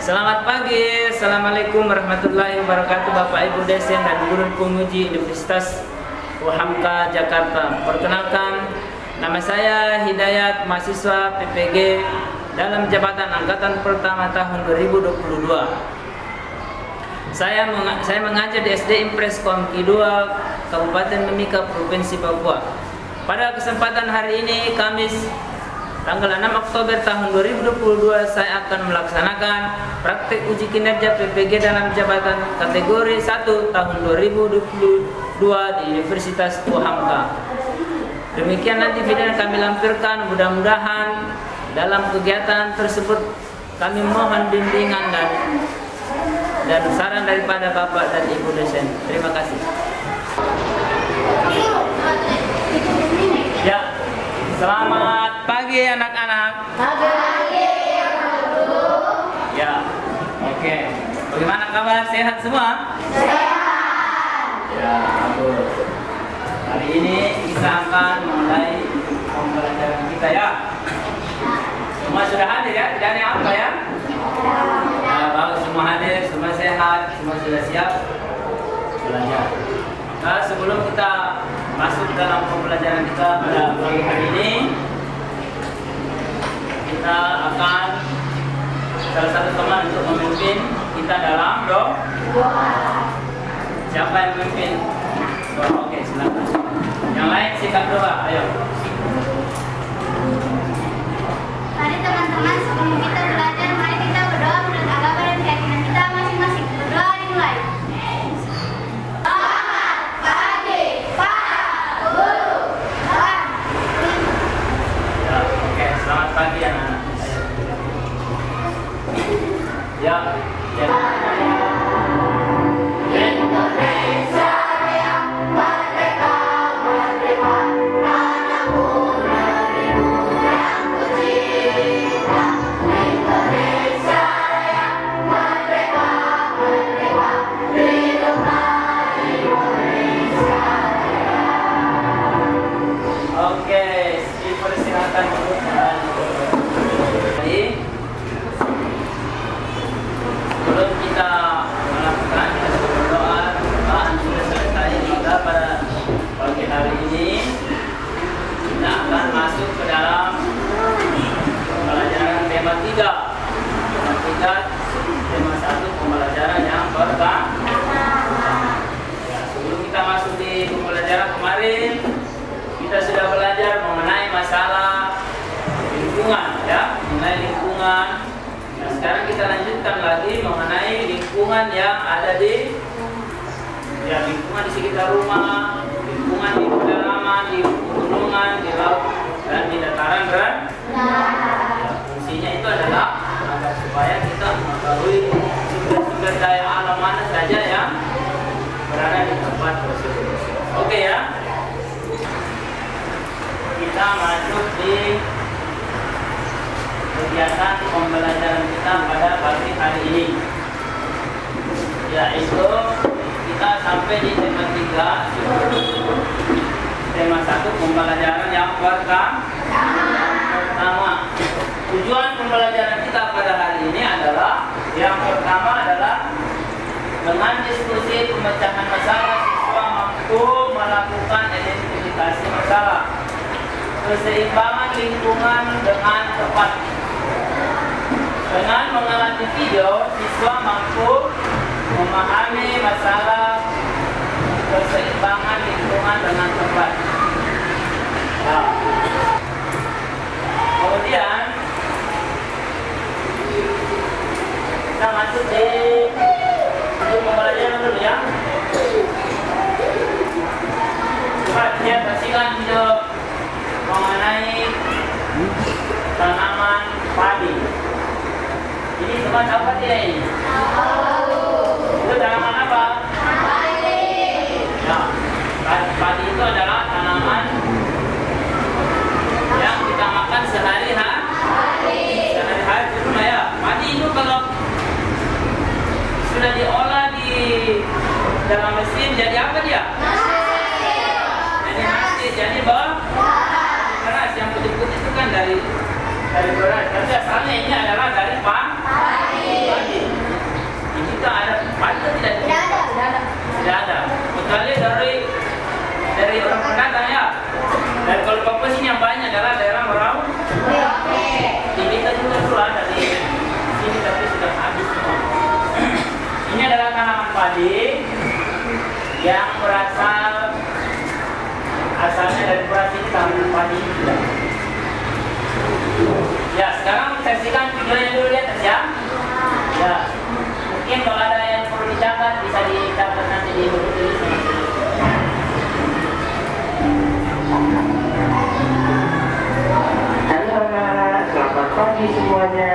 Selamat pagi, Assalamualaikum warahmatullahi wabarakatuh Bapak Ibu dosen dan guru penguji Universitas UHAMKA Jakarta. Perkenalkan, nama saya Hidayat, mahasiswa PPG dalam jabatan angkatan pertama tahun 2022. Saya mengajar di SD Impres Komki 2 Kabupaten Mimika, Provinsi Papua. Pada kesempatan hari ini, Kamis tanggal 6 Oktober tahun 2022, saya akan melaksanakan praktek uji kinerja PPG dalam jabatan kategori 1 tahun 2022 di Universitas UHAMKA. Demikian nanti video yang kami lampirkan. Mudah-mudahan dalam kegiatan tersebut kami mohon bimbingan dan saran daripada Bapak dan Ibu dosen. Terima kasih. Ya, selamat pagi anak-anak. Pagi, Guru. Ya, oke. Bagaimana kabar? Sehat semua? Sehat. Ya, bagus. Hari ini kita akan mulai pembelajaran kita ya. Semua sudah hadir ya? Tidak ada yang apa ya? Ya, bagus, semua hadir, semua sehat, semua sudah siap belajar. Nah, sebelum kita masuk dalam pembelajaran kita pada pagi hari ini, kita akan salah satu teman untuk memimpin kita dalam doa. Siapa yang memimpin doa? Oke, silakan. Yang lain sikat doa, ayo. Mari teman-teman, sebelum kita belajar, mari kita berdoa menurut agama dan keyakinan kita masing-masing. Berdoa dimulai. Selamat pagi, Pak Guru. Ya, oke, selamat pagi anak-anak. Ya, ya. Indonesia Raya, merdeka, merdeka, tanahku negeriku yang kucinta. Indonesia Raya, merdeka, merdeka, hiduplah Indonesia Raya. Oke, dipersilakan untuk jadi sebelum kita melakukan berdoa, doaan sudah selesai. Maka pada pagi hari ini kita akan masuk ke dalam pembelajaran tema 3. Tema 3, tema 1 pembelajaran yang pertama. Ya, sebelum kita masuk di pembelajaran kemarin, kita sudah belajar mengenai masalah lingkungan ya, mengenai lingkungan. Nah, sekarang kita lanjutkan lagi mengenai lingkungan yang ada di lingkungan di sekitar rumah, lingkungan di pedalaman, di pegunungan, di laut dan di dataran rendah. Ya, fungsinya itu adalah agar supaya kita mengetahui sumber-sumber daya alam mana saja yang berada di tempat tersebut. Oke ya. Kita masuk di kegiatan pembelajaran kita pada pagi hari ini, yaitu kita sampai di tema 3, tema 1 pembelajaran yang pertama. Tujuan pembelajaran kita pada hari ini adalah yang pertama adalah dengan diskusi pemecahan masalah, siswa mampu melakukan identifikasi masalah, keseimbangan lingkungan dengan tepat. Dengan mengamati video, siswa mampu memahami masalah keseimbangan lingkungan dengan tepat. Nah, kemudian kita masuk di pembelajaran dulu ya. Coba lihat, saksikan video mengenai tanaman padi. Ini semua tahu apa dia ini? Itu tanaman apa? Padi. Ya, padi itu adalah tanaman yang kita makan sehari-hari di rumah ya. Padi itu kalau sudah diolah di dalam mesin jadi apa dia? Jadi nasi, jadi beras yang putih-putih itu kan dari beras. Tapi asalnya ini adalah dari padi. kita ada padi atau tidak? Tidak ada. Tidak ada. Kecuali dari orang pendatang ya. Dan kalau Papua sini yang banyak adalah daerah Merau. Di kita juga dulu ada di sini tapi sudah habis semua. Ini adalah tanaman padi yang asalnya dari beras ini tanaman padi juga. Ya, sekarang saksikan videonya dulu di atas ya. Ya, mungkin kalau ada yang perlu dicatat bisa dicatat nanti di buku tulisan. Halo anak-anak, selamat pagi semuanya.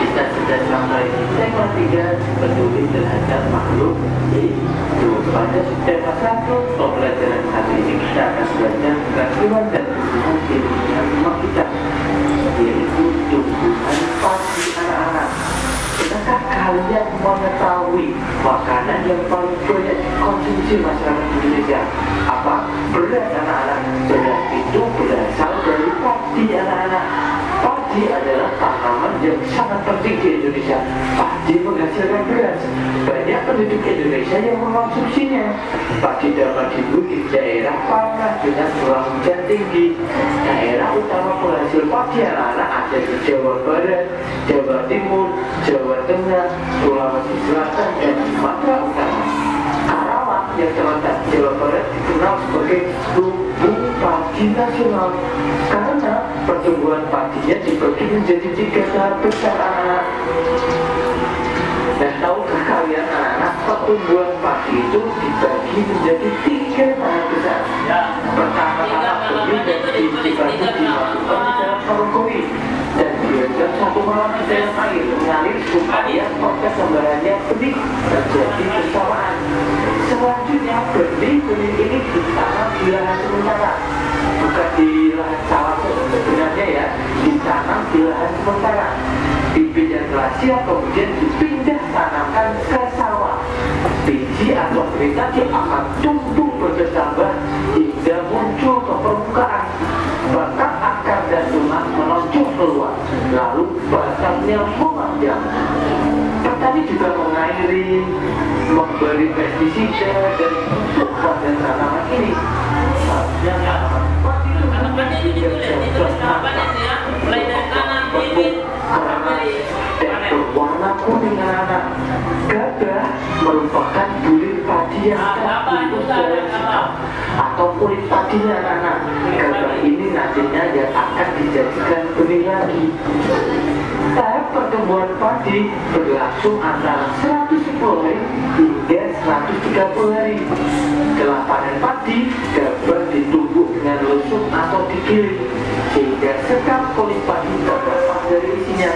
Kita sudah sampai di tema 3, peduli terhadap makhluk hidup. Pada tema 1 pembelajaran hari ini kita akan belajar kehidupan dan hubungan diri dengan rumah kita, yaitu tumbuhan padi anak-anak. Pernahkah kalian mengetahui makanan yang paling banyak dikonsumsi masyarakat Indonesia? Apa? Beras anak-anak. Beras itu berasal dari padi anak-anak. Padi adalah tanaman yang sangat penting di Indonesia. Padi menghasilkan beras. Banyak penduduk Indonesia yang mengkonsumsinya. Padi dapat tumbuh di daerah panas dengan curah hujan tinggi. Daerah utama penghasil padi anak-anak ada di Jawa Barat, Jawa Timur, Jawa Tengah, Sulawesi Selatan, dan Sumatera Utara. Karawang yang terletak di Jawa Barat dikenal sebagai lumbung padi nasional karena pertumbuhan padinya dibagi menjadi 3 tahap besar anak-anak. Dan tahukah kalian anak-anak, pertumbuhan padi itu dibagi menjadi 3 tahap besar. Pertama-tama benih dan dibagi dimasukkan ke dalam sarung koi dan dibiarkan 1 malam di dalam air mengalir supaya proses sembarannya benih terjadi bersamaan. Selanjutnya benih ini ditanam di lahan sementara, bukan di lahan sawah sebenarnya ya, ditanam di lahan sementara. Bibit yang telah siap kemudian dipindah tanamkan ke sawah. Biji atau benih tadi akan tumbuh bertambah hingga muncul ke permukaan. Bahkan akar dan tunas menonjol keluar, lalu batangnya memanjang. Petani juga mengairi, memberi pestisida dan pupuk pada tanaman ini. Tanamannya ini ditulis tahapannya ya, mulai dari tanam, bibit, sampai dan berwarna kuning anak-anak. Gabah merupakan bulir padi yang atau kulit padinya anak-anak. Gabah ini nantinya yang akan dijadikan benih lagi. Tahap pertumbuhan padi berlangsung antara 110 hari hingga 130 hari. Setelah panen padi, gabah ditumbuk dengan lusuk atau digiling sehingga sekam kulit padi terlepas dari isinya.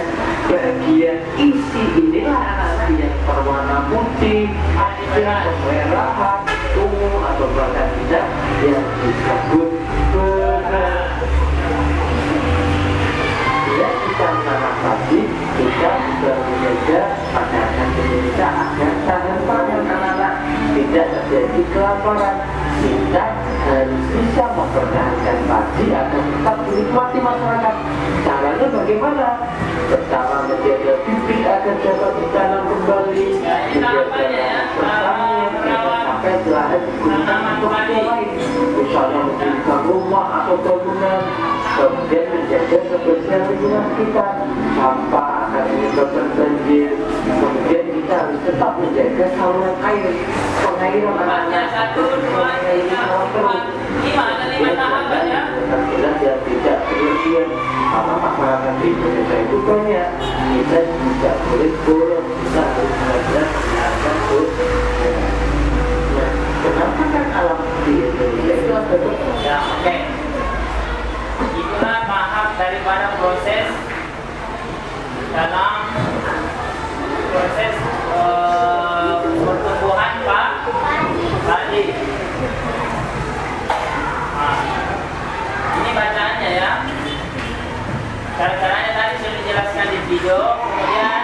Bagian isi inilah anak-anak yang berwarna putih, kemerahan, ungu atau bahkan tidak yang disebut beras. Bila kita menanam padi, kita juga menjaga masyarakat Indonesia agar tahan pangan anak-anak, tidak terjadi kelaparan. Kita harus bisa mempertahankan padi agar tetap dinikmati masyarakat. Caranya bagaimana? Pertama, menjaga bibit agar dapat ditanam kembali. Sampai lahan digunakan untuk lain, misalnya mendirikan rumah atau bangunan. Kemudian menjaga kebersihan lingkungan kita, sampah akan menyebabkan banjir. Kemudian kita harus tetap menjaga saluran air, pengairan anak-anak, jelas ya tidak berlebihan. Karena masyarakat di Indonesia itu banyak, kita tidak boleh boros, kita harus benar-benar menjaga kebersihan. Nah, kenapa kan alam di Indonesia itu ada ya, oke. Itulah tahap daripada proses dalam proses pertumbuhan padi. Nah, ini bacaannya ya. Cara-caranya tadi sudah dijelaskan di video. Kemudian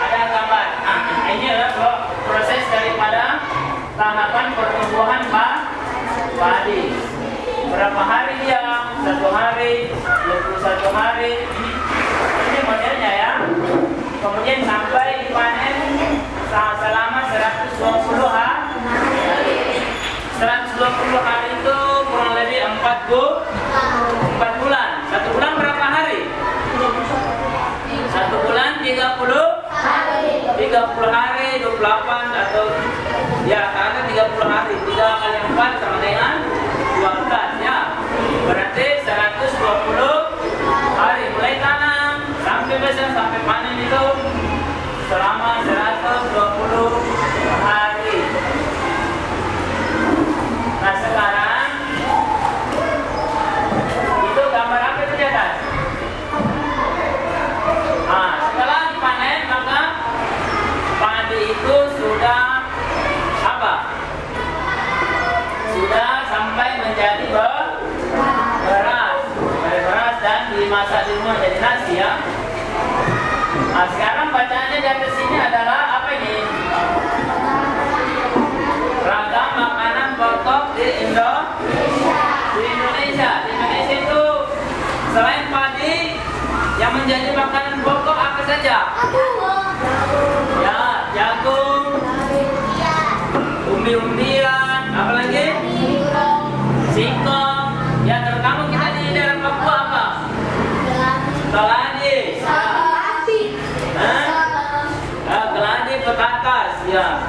ada gambar. Nah, ini adalah proses daripada tahapan pertumbuhan padi. Berapa hari dia? 1 hari, 21 hari. Ini modelnya ya. Kemudian sampai dipanen selama dimasak di rumah jadi nasi ya. Nah, sekarang bacaannya di atas sini adalah apa ini? Ragam makanan pokok di Indonesia. Di Indonesia itu selain padi yang menjadi makanan pokok apa saja? Ya, jagung, umbi-umbian, apa lagi? Singkong. Ya, terutama kita di daerah Papua apa? Keladi. Keladi, petatas. Ya.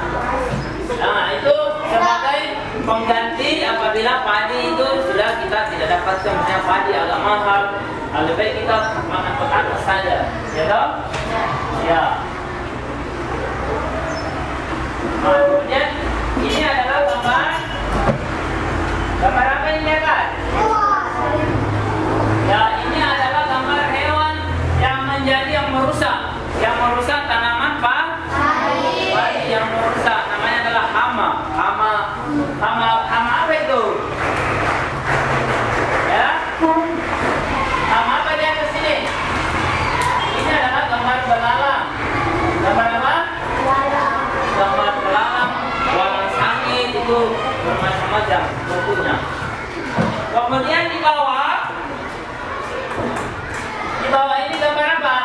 Nah, itu sebagai pengganti apabila padi itu sudah kita tidak dapatkan, misalnya padi agak mahal, lebih baik kita makan petatas saja, ya toh? Ya. Nah, kemudian ini adalah gambar apa ini ya kan? Ya, ini adalah gambar hewan yang menjadi yang merusak tanaman padi yang merusak, namanya adalah hama apa itu? Ya, hama apa di atas sini? Ini adalah gambar belalang. Gambar apa? Gambar belalang, walang sangit itu bermacam-macam bentuknya. Kemudian di bawah ini gambar apa?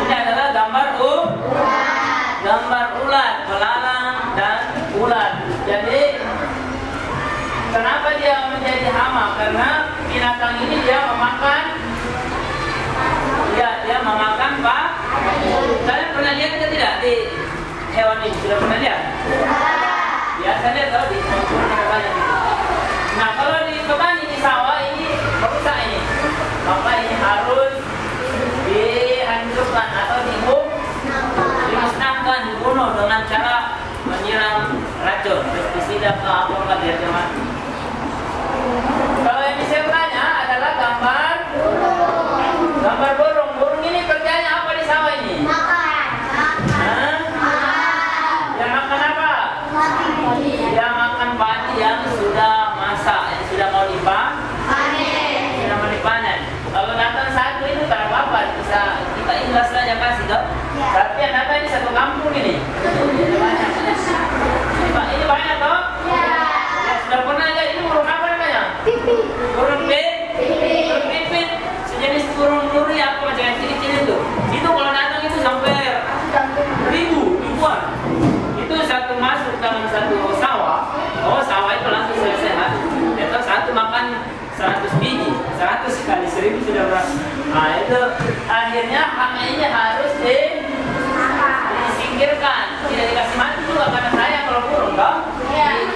Ini adalah gambar ulat, belalang dan ulat. Jadi kenapa dia menjadi hama? Karena binatang ini dia memakan pak. Kalian pernah lihat atau tidak di hewan ini? Sudah pernah lihat? Biasanya kalau di ada banyak itu. Nah, kalau di petani di sawah ini merusak ini, maka ini harus dihancurkan atau dimusnahkan, dibunuh dengan cara menyiram racun, pestisida atau apa biar dia mati. Kalau yang sebelahnya adalah gambar burung. Burung ini kerjanya apa di sawah ini? Dia makan apa? Dia makan padi yang sudah masak, yang sudah mau dipanen. Kalau datang satu itu tak apa-apa, bisa kita ikhlas saja kasih toh. Tapi yang datang ini satu kampung ini. Ini banyak toh? Ya, sudah pernah lihat ini burung apa namanya? Burung pipit. Sejenis burung nuri apa macam yang ciri-ciri itu. Itu kalau datang itu sampai ribuan. Itu satu masuk dalam satu sawah. Oh, sawah itu langsung selesai. Itu satu makan 100 biji, 100 kali 1000 sudah berapa? Nah, itu akhirnya hama ini harus disingkirkan, tidak dikasih mati juga karena sayang kalau burung toh.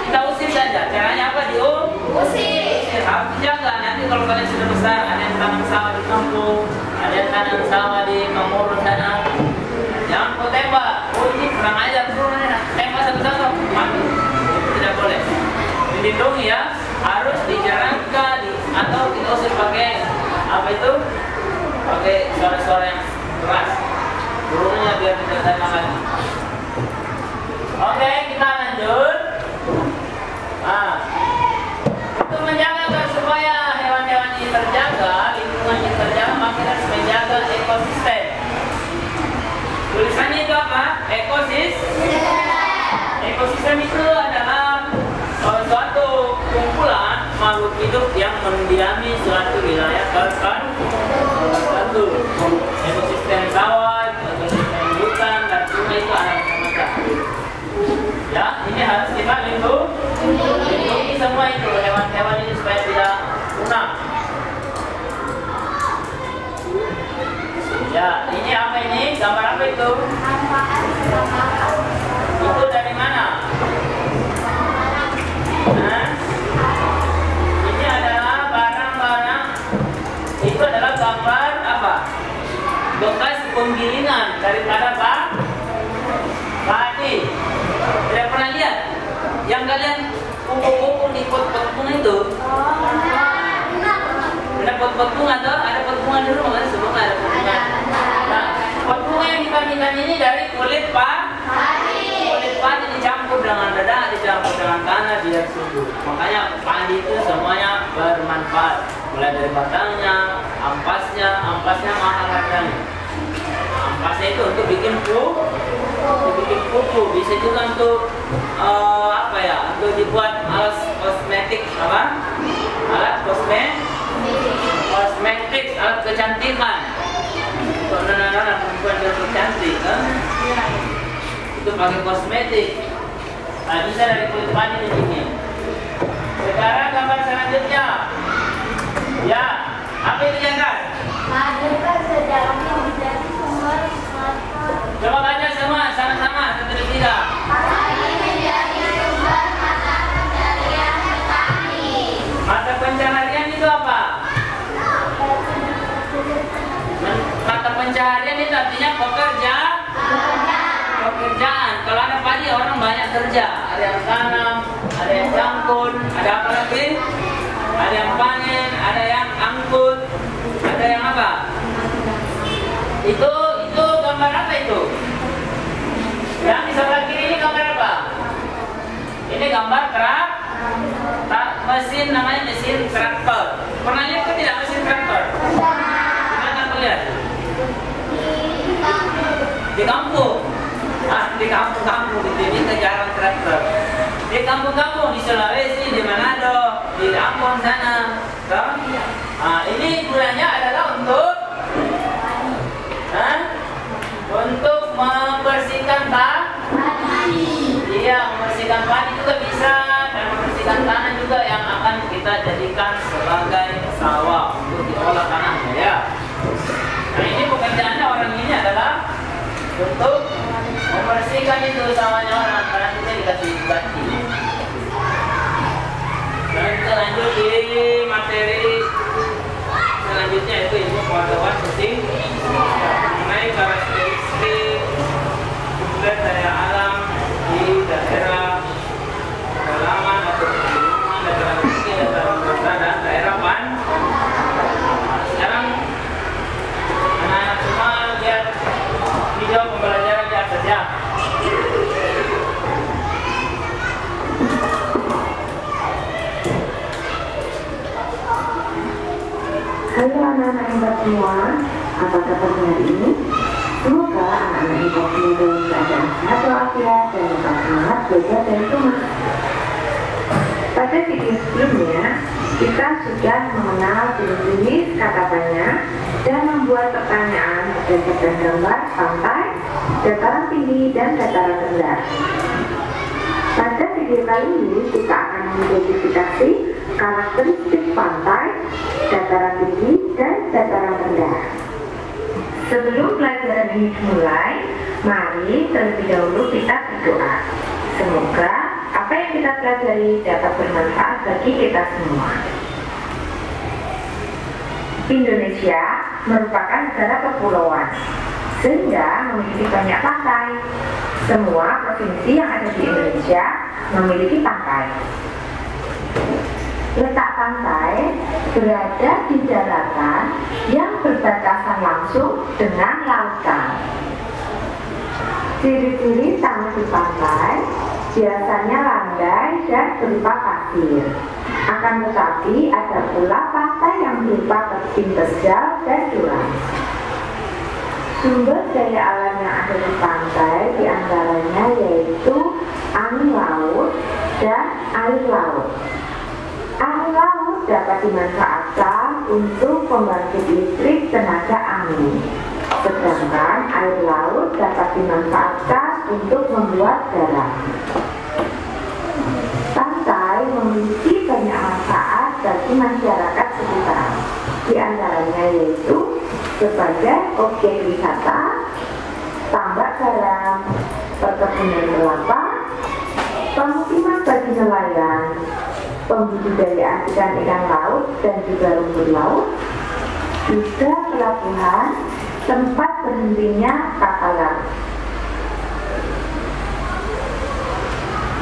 Kita usir saja. Caranya apa? Usir. Harus dijaga. Nanti kalau kalian sudah besar, ada yang tanam sawah di kampung, ada yang tanam sawah di Kamurun sana. Jangan kau tembak. Oh, ini serang aja burungnya. Tembak satu-satu mati. Itu tidak boleh. Dilindungi ya. Harus dijarangkan atau kita usir pakai apa itu? Pakai suara-suara yang keras. Burungnya biar tidak datang lagi. Oke, kita lanjut. Untuk menjaga supaya hewan-hewan ini terjaga, lingkungan ini terjaga, maka kita harus menjaga ekosistem. Tulisannya itu apa? Ekosistem itu adalah suatu kumpulan makhluk hidup yang mendiami suatu wilayah tertentu. Ekosistem sawah, ekosistem hutan, dan sungai itu ada macam-macam. Ya, ini harus kita lindungi semua itu hewan-hewan ini supaya tidak punah. Ya, ini apa ini? Gambar apa itu? Itu dari mana? Ini adalah barang-barang. Itu adalah gambar apa? Bekas penggilingan daripada padi. Tidak pernah lihat? Yang kalian kumpul-kumpul di pot-pot bunga itu? Ada pot-pot bunga atau ada pot bunga di rumah kan? Semua ada pot bunga. Nah, pot bunga yang hitam-hitam ini dari kulit padi. Kulit padi dicampur dengan dadah, dicampur dengan tanah biar subur. Makanya padi itu semuanya bermanfaat. mulai dari batangnya, ampasnya mahal harganya. Ampasnya itu untuk bikin kuku, bisa juga untuk untuk dibuat alat kosmetik, alat kosmetik, alat kecantikan untuk anak-anak perempuan yang cantik, kan? Itu pakai kosmetik. Nah, bisa dari kulit padi ini. Sekarang gambar selanjutnya. Ya, apa itu jangan? Adakah sejarahnya menjadi sumber mata? Coba baca semua, sama-sama, satu dua tiga. Padi menjadi sumber mata pencarian petani. Mata pencaharian itu apa? Mata pencaharian itu artinya pekerjaan. Kalau ada padi orang banyak kerja. Ada yang tanam, ada yang jangkut, ada apa lagi? Ada yang panen, ada yang angkut, ada yang apa? Itu gambar apa itu? Yang di sebelah kiri ini gambar apa? Ini gambar mesin, namanya mesin traktor. Pernah lihat ke tidak mesin traktor? Gimana aku lihat? Di kampung. Di kampung di sini jarang traktor. Di kampung-kampung di Sulawesi, di Manado, di Ambon sana. Ini gunanya adalah untuk membersihkan padi. Iya, membersihkan padi juga bisa, dan membersihkan tanah juga yang akan kita jadikan sebagai sawah untuk diolah tanahnya, ya. Nah, ini pekerjaannya orang ini adalah untuk membersihkan itu sawahnya orang, karena kita dikasih ganti. Dan kita lanjut di materi selanjutnya, yaitu ilmu pengetahuan sosial mengenai karakteristik sumber daya alam di daerah pedalaman atau pegunungan, daerah kecil, daerah besar, dan daerah sekarang anak-anak semua lihat video pembelajaran di atas, ya. Halo anak-anak hebat semua, apa kabarnya hari ini? Semoga anak-anak hebat semua dalam keadaan sehat walafiat dan tetap semangat belajar dari rumah. Pada video sebelumnya, kita sudah mengenal jenis-jenis kata banyak dan membuat pertanyaan berdasarkan gambar pantai, dataran tinggi, dan dataran rendah. Pada video kali ini, kita akan mengidentifikasi karakteristik pantai, dataran tinggi, dan dataran rendah. Sebelum pelajaran ini dimulai, mari terlebih dahulu kita berdoa. Semoga apa yang kita pelajari dapat bermanfaat bagi kita semua. Indonesia merupakan negara kepulauan, sehingga memiliki banyak pantai. Semua provinsi yang ada di Indonesia memiliki pantai. Letak pantai berada di daratan yang berbatasan langsung dengan lautan. Ciri-ciri tanah di pantai biasanya landai dan berupa pasir. Akan tetapi ada pula pantai yang berupa tebing terjal dan curam. Sumber daya alam yang ada di pantai diantaranya yaitu angin laut dan air laut. Angin laut dapat dimanfaatkan untuk pembangkit listrik tenaga angin, sedangkan air laut dapat dimanfaatkan untuk membuat garam. Pantai memiliki banyak manfaat bagi masyarakat sekitar, di antaranya yaitu sebagai objek wisata, tambak garam, perkebunan kelapa, pemukiman bagi nelayan, pembudidayaan ikan laut dan juga rumput laut, juga pelabuhan, tempat berhentinya kapal laut.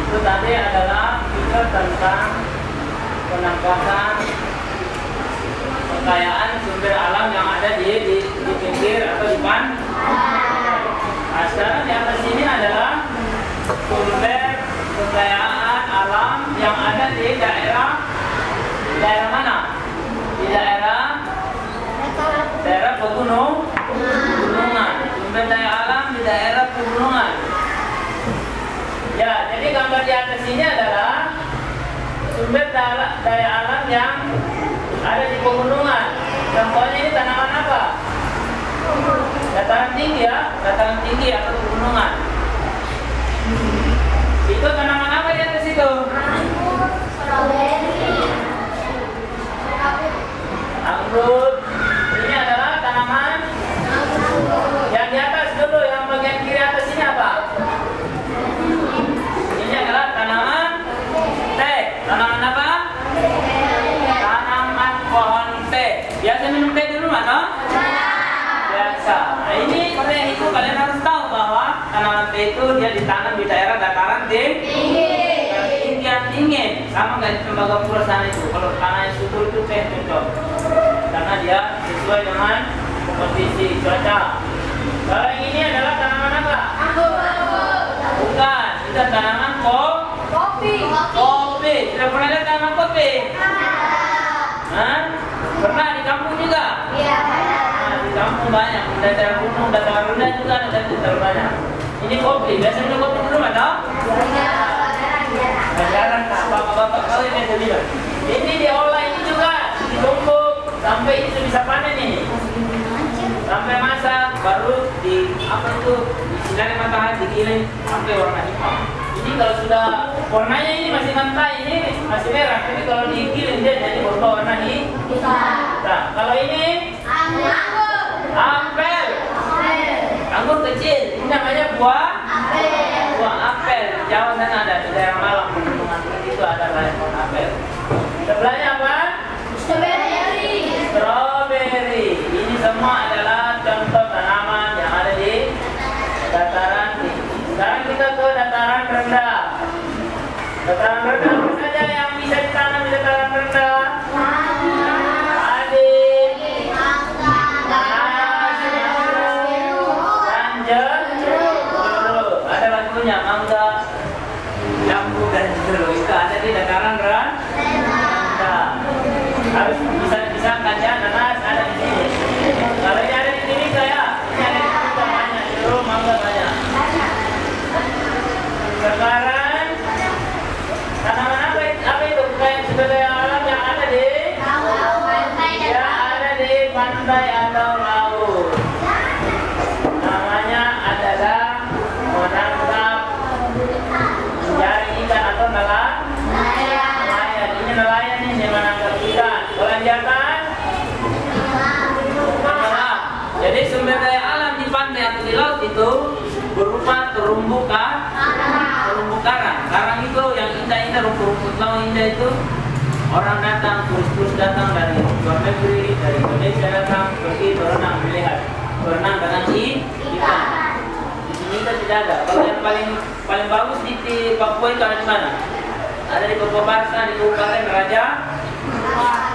Itu tadi adalah video tentang penampakan kekayaan sumber alam yang ada di pinggir atau di pantai. Nah, sekarang di atas ini adalah sumber kekayaan alam yang ada di daerah mana? Di daerah pegunungan. Sumber daya alam di daerah pegunungan. Ya, jadi gambar di atas ini adalah sumber daya alam yang ada di pegunungan. Contohnya ini tanaman apa? Dataran tinggi ya, dataran tinggi atau pegunungan. Itu tanaman apa di atas itu? Anggur. Ini adalah tanaman yang di atas dulu, yang bagian kiri atas ini apa? Ini adalah tanaman teh. Tanaman apa? Tanaman pohon teh. Biasa minum teh di rumah, no? Biasa. Nah, ini teh itu kalian harus tahu bahwa tanaman teh itu dia ditanam di daerah dataran tinggi. Yang dingin, sama kayak Tembagapura sana itu. Kalau tanah subur itu teh cocok, karena dia sesuai dengan kondisi cuaca. Kalau yang ini adalah tanaman apa? Bukan, itu tanaman kopi. Sudah pernah lihat tanaman kopi? Hah? Pernah di kampung juga? Iya. Nah, di kampung banyak, di daerah gunung, daerah rendah juga ada daerah banyak. Ini kopi, biasanya kopi di rumah, tau? Jarang bapak-bapak kau yang bilang. Ini diolah ini juga ditumbuk sampai itu bisa panen ini. Sampai masak baru di apa itu disinari matahari digiling sampai warna hitam. Ini kalau sudah warnanya ini masih mentah, ini masih merah, tapi kalau digiling dia jadi berubah warna hitam. Nah, kalau ini apel. Anggur kecil, ini namanya buah apel. Di Jawa sana ada, di daerah Malang pegunungan itu ada pohon apel. Sebelahnya apa? Strawberry. Ini semua adalah contoh tanaman yang ada di dataran tinggi. Sekarang kita ke dataran rendah. Dataran rendah apa saja yang bisa ditanam di dataran rendah? Mangga, jambu dan jeruk itu ada di dataran rendah. Harus bisa kaca nanas ada di sini. Kalau ini ada di sini kayak ini ada di sini banyak jeruk, mangga banyak. Sekarang tanaman apa itu? Kayak sumber daya alam yang ada di pantai atau laut. Namanya adalah menangkap jaring ikan atau nelayan. Ini nelayan ini menangkap ikan. Kalau di atas menyelam. Jadi sumber daya alam di pantai atau di laut itu berupa terumbu karang. Karang itu yang indah-indah, rumput-rumput laut indah itu orang datang, turis-turis datang dari luar negeri, dari Indonesia datang pergi berenang melihat berenang dengan ikan. Kita tidak ada. Kalau yang paling bagus di Papua itu ada di mana? Ada di Papua Barat, di Kabupaten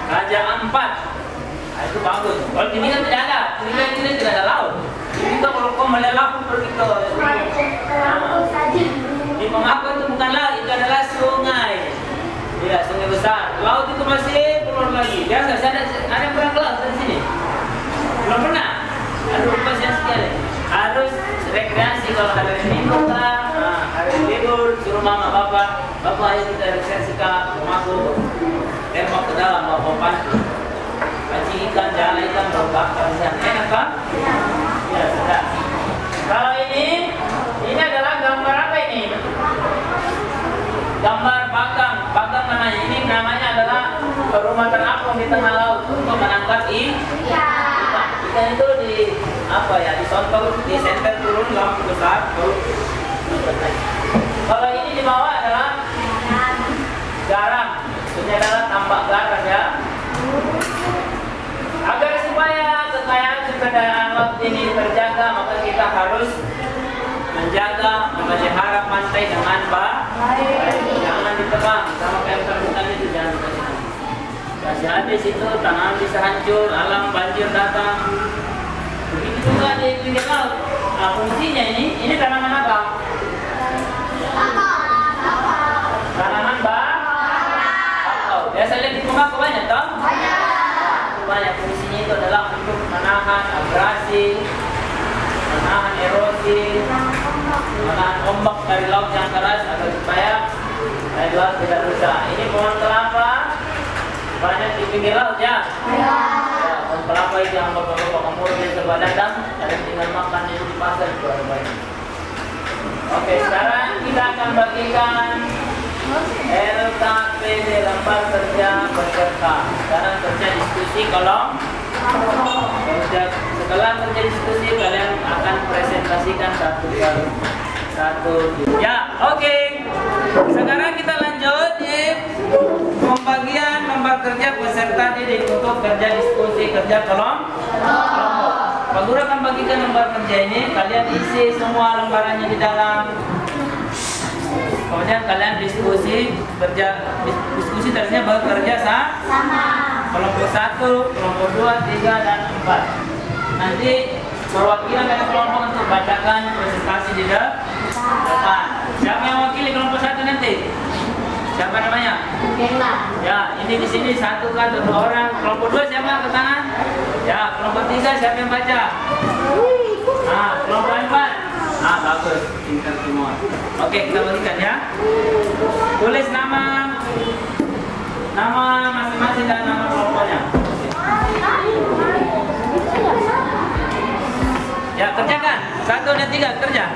Raja Ampat. Nah, itu bagus. Kalau di sini kan tidak ada. Ini tidak ada laut. Ini kalau kau melihat pergi ke di Pemako itu bukan laut, itu adalah sungai. Ya, sungai besar. Laut itu masih keluar lagi. Biasa ada yang pernah ke laut di sini? Belum pernah. Aduh, kasihan sekali. Harus rekreasi kalau hari Minggu hari libur suruh mama bapak ayo kita rekreasi ke masuk tembak ke dalam bawa panci pancing ikan, jalan ikan, bawa bakar enak kan? Ya sudah. Kalau ini adalah gambar apa ini? Gambar bakang namanya. Ini namanya adalah rumah terapung di tengah laut untuk menangkap ikan. Ikan itu di disontok di senter turun lampu besar baru naik. Kalau ini di bawah adalah garam. Ini adalah tambak garam ya. Agar supaya kekayaan sumber daya alam ini terjaga, maka kita harus menjaga, memelihara pantai dengan baik. Jangan ditebang sama kayak terbuka itu, jangan dikasih. Kasih habis itu tanah bisa hancur, alam banjir datang. Begitu juga di pinggir laut. Nah, fungsinya ini tanaman apa? Tanaman bakau. Biasa lihat di rumah banyak toh? Banyak. yang fungsinya itu adalah untuk menahan abrasi, menahan erosi, menahan ombak dari laut yang keras agar supaya air laut tidak rusak. Ini pohon kelapa banyak di pinggir laut ya. Pohon kelapa itu yang bapak-bapak kamu yang serba datang, kalian tinggal makan di pasar itu ada banyak. Oke, sekarang kita akan bagikan LKPD lembar kerja peserta. Sekarang kerja diskusi kolom. Setelah kerja diskusi kalian akan presentasikan satu. Ya, oke. Sekarang kita lanjut di pembagian lembar kerja peserta didik untuk kerja diskusi kerja kolom. Pak Guru akan bagikan lembar kerja ini, kalian isi semua lembarannya di dalam. Kemudian kalian diskusi tadinya bekerja sama. Kelompok 1, kelompok 2, 3, dan 4. Nanti perwakilan dari kelompok untuk bacakan presentasi di depan. Siapa yang wakili kelompok 1 nanti? Siapa namanya? Ya, ini di sini 1 atau 2 orang. Kelompok 2 siapa angkat tangan? Ya, kelompok 3 siapa yang baca? Nah, kelompok 4. Ah, bagus, pintar semua. Oke, kita bagikan ya. Tulis nama masing-masing dan nama kelompoknya. Ya, kerjakan. 1 dan 3 kerja.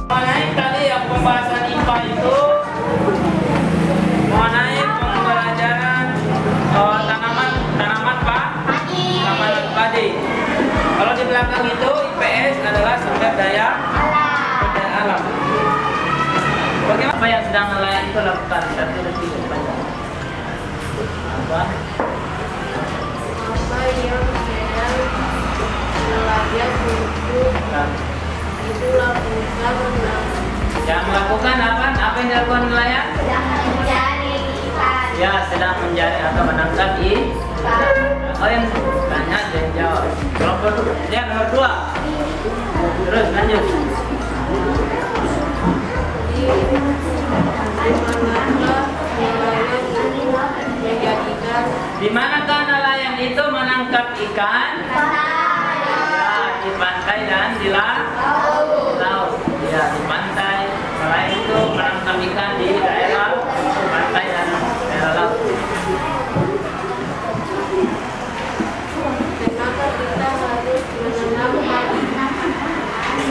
Mengenai tadi yang pembahasan IPA itu mengenai pembelajaran tanaman padi. Kalau di belakang itu IPS adalah sumber daya alam. Bagaimana apa yang sedang nelayan itu lakukan? 1 dan 3 baca. Apa yang sedang nelayan itu lakukan? Yang melakukan apa? Apa yang dilakukan nelayan? Sedang mencari ikan. Ya, sedang mencari atau menangkap ikan. Oh, yang tanya dan jawab. Kelompok dia nomor 2. Terus lanjut. Di manakah nelayan itu menangkap ikan? Ya, di pantai dan di laut. Ya, di pantai. Nelayan itu menangkap ikan di daerah pantai dan daerah laut.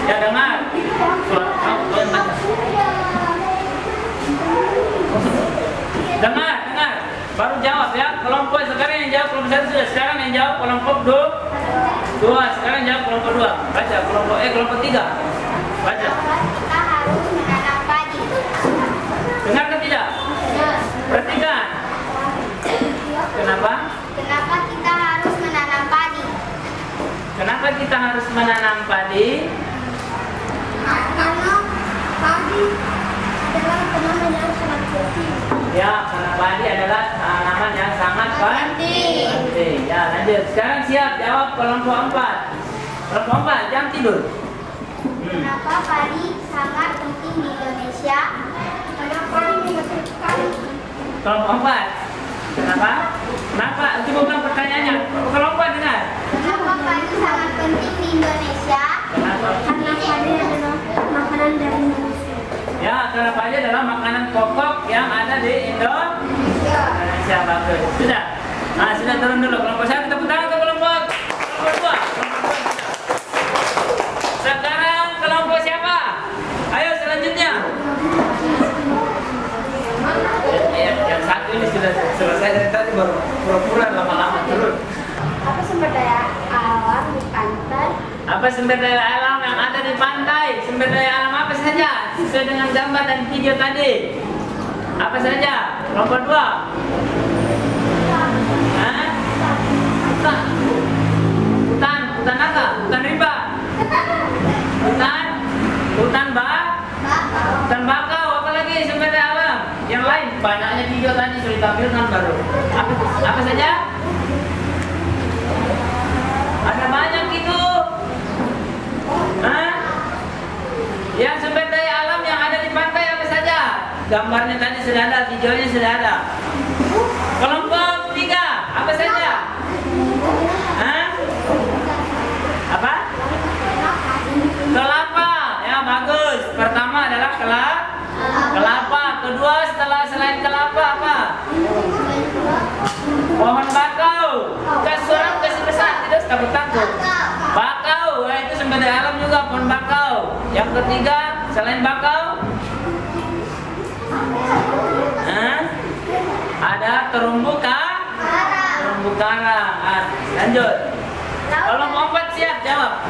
Ya, dengar. Dengar. Baru jawab ya. Kelompok sekarang yang jawab kelompok 1 sudah. Sekarang yang jawab kelompok 2. Sekarang jawab kelompok 2. Baca kelompok 3. Baca. Kita harus menanam padi. Dengar ke tidak? Perhatikan. Kenapa? Kenapa kita harus menanam padi? Kenapa kita harus menanam padi? Karena padi adalah tanaman yang sangat penting. Ya, karena padi adalah tanaman yang sangat penting. Ya, lanjut. Sekarang siap jawab kelompok 4. Kelompok 4, jangan tidur. Kenapa padi sangat penting di Indonesia? Kenapa padi penting sekali? Kelompok 4. Kenapa? Kenapa? Coba ulang pertanyaannya. Kelompok dengar. Kenapa padi sangat penting di Indonesia? Kenapa? Karena padi adalah makanan dari Indonesia. Ya, karena padi adalah makanan pokok yang ada di Indonesia. Bagus. Sudah. Nah, sudah turun dulu. Kelompok 1 tepuk tangan ke kelompok 2. Sekarang kelompok siapa? Ayo selanjutnya. Yang satu ini sudah selesai dari tadi, baru pura-pura lama-lama turun. Apa sumber daya alam di pantai? Apa sumber daya alam yang ada di pantai? Sumber daya alam apa saja? Sesuai dengan gambar dan video tadi. Apa saja? Kelompok 2. Hah? Hutan apa? Hutan rimba. Hutan bakau. Apa lagi sumber daya alam? Yang lain banyaknya video tadi sudah ditampilkan baru. Apa saja? Ada banyak itu. Hah? Yang sumber daya alam yang ada di pantai apa saja? Gambarnya tadi sudah ada, videonya sudah ada. Kelompok 3 apa saja? Hah? Apa? Kelapa. Ya, bagus. Pertama adalah kelapa. Kedua selain kelapa apa? Pohon bakau. Kasih besar tidak takut. Bakau, itu sumber daya alam juga, pohon bakau. Yang ketiga selain bakau, ada terumbu karang. Lanjut. Kelompok 4 siap jawab.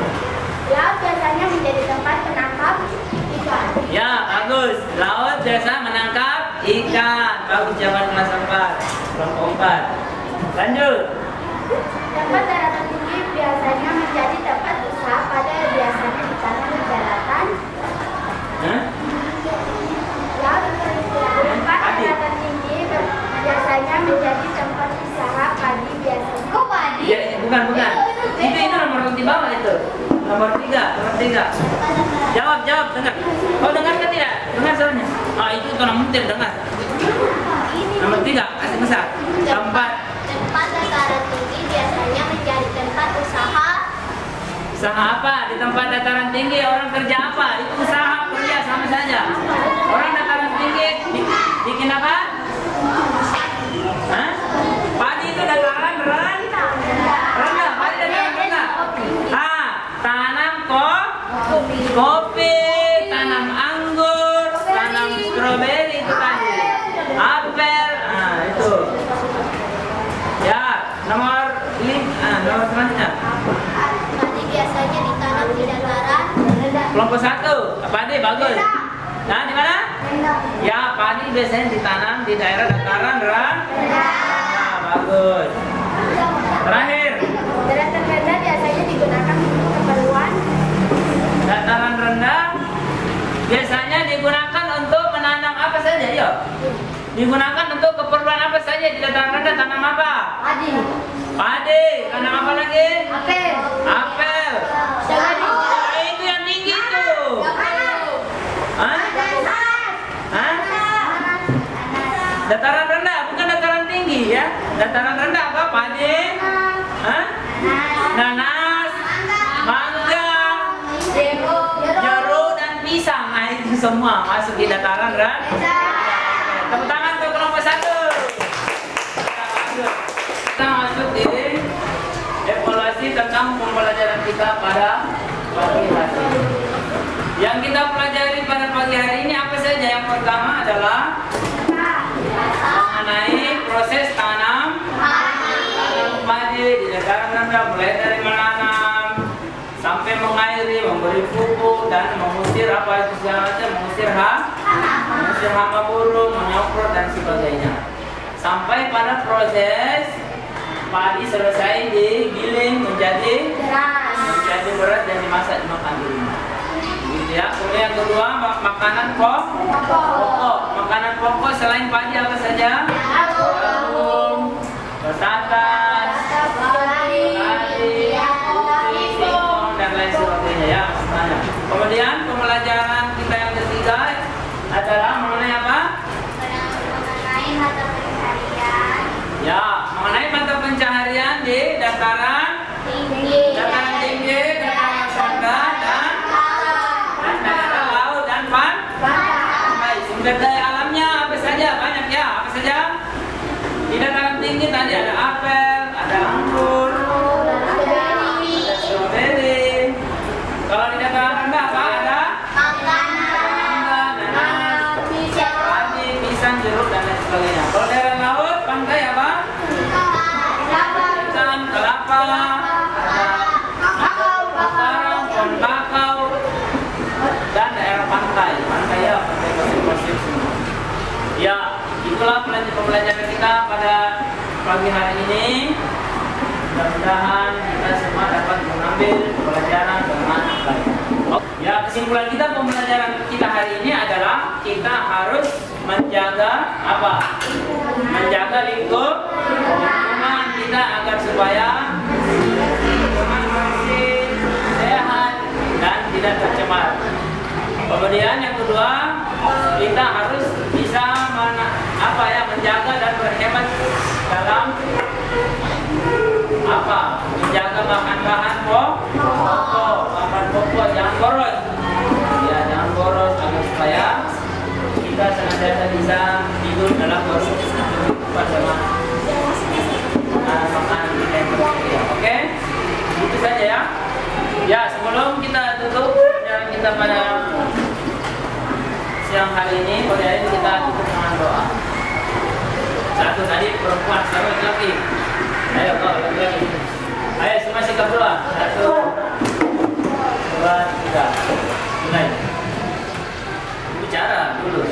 Laut biasanya menjadi tempat penangkap ikan. Ya, bagus. Laut biasa menangkap ikan. Bagus jawaban kelas 4. Kelompok 4. Lanjut. Tempat daratan tinggi biasanya menjadi tempat usaha pada biasanya di tanah daratan. Tempat daratan tinggi biasanya menjadi tempat usaha padi biasanya. Kok padi? Ya, bukan. Itu nomor di bawah itu. Nomor 3. Jawab, dengar. Kau dengar ke tidak? Dengar soalnya. Itu nomor 3 dengar. Nomor 3, kasih besar. Tempat dataran tinggi biasanya menjadi tempat usaha. Usaha apa? Di tempat dataran tinggi orang kerja apa? Itu usaha kerja sama saja. Orang dataran tinggi bikin apa? Hah? Padi itu dataran rendah. Padi dataran rendah. Tanam kopi, tanam anggur, tanam stroberi itu tadi. Apel, itu. Ya, nomor selanjutnya. Padi biasanya ditanam di dataran rendah. Kelompok 1, padi bagus. Nah, di mana? Ya, padi biasanya ditanam di daerah dataran rendah. Bagus. Terakhir. Dataran rendah biasanya digunakan untuk keperluan. Dataran rendah biasanya digunakan untuk menanam apa saja, ya? Digunakan untuk keperluan apa saja di dataran rendah? Tanam apa? Padi. Tanam apa lagi? Apel. Itu yang tinggi tuh. Hah? Dataran rendah, bukan dataran tinggi ya. Dataran rendah apa? Padi. Nanas, mangga, jeruk dan pisang. Itu semua masuk di dataran rendah. Tepuk tangan untuk kelompok 1. Kita masuk di evaluasi tentang pembelajaran kita pada pagi hari. Yang kita pelajari pada pagi hari ini apa saja? Yang pertama adalah mengenai proses tanam padi di dataran rendah, mulai dari menanam sampai mengairi, memberi pupuk dan mengusir apa itu segala macam, mengusir hama burung, menyemprot dan sebagainya. Sampai pada proses padi selesai digiling menjadi beras dan dimasak dimakan di rumah. Gitu ya. Kemudian yang kedua makanan pokok. Makanan pokok selain padi apa saja? Jagung, petatas, keladi, putih, singkong dan lain sebagainya ya. Kemudian pembelajaran kita yang ketiga adalah mengenai apa? Mengenai mata pencaharian. Ya, mengenai mata pencaharian di dataran tinggi, dataran rendah, dan daerah laut dan pantai. Sumber daya alamnya apa saja? Banyak ya. Apa saja? Di dataran tinggi tadi ada apel, ada anggur, ada stroberi. Kalau di dataran rendah apa? Ada mangga, nanas, padi, pisang, jeruk dan lain sebagainya. Kalau daerah laut, pantai apa? Ikan, kelapa, karang, pohon kakao, dan daerah pantai. Pantai ya, pantai pasir-pasir semua. Ya, itulah pembelajaran kita pada pagi hari ini. Mudah-mudahan kita semua dapat mengambil pelajaran dengan baik. Ya, kesimpulan kita pembelajaran kita hari ini adalah kita harus menjaga apa? Menjaga lingkungan kita agar supaya lingkungan bersih, sehat, dan tidak tercemar. Kemudian yang kedua, kita harus bisa menjaga dan berhemat dalam menjaga bahan-bahan pokok jangan boros. Ya, jangan boros agar supaya kita senantiasa bisa hidup dalam berkecukupan sama makanan kita yang tersedia. Oke, itu saja ya. Ya, sebelum kita tutup pelajaran kita pada siang hari ini, pagi hari ini kita tutup dengan doa. Satu tadi perempuan, satu laki-laki. Ayo kau laki-laki. Ayo semua sikap doa. 1, 2, 3. Mulai. Bicara dulu.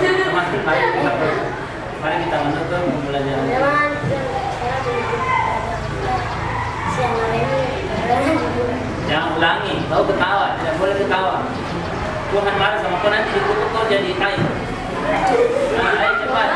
Mari kita menutup pembelajaran. Jangan ulangi, kau ketawa, tidak boleh ketawa. Tuhan marah sama kau, nanti dikutuk kau jadi kain. Nah, ayo cepat.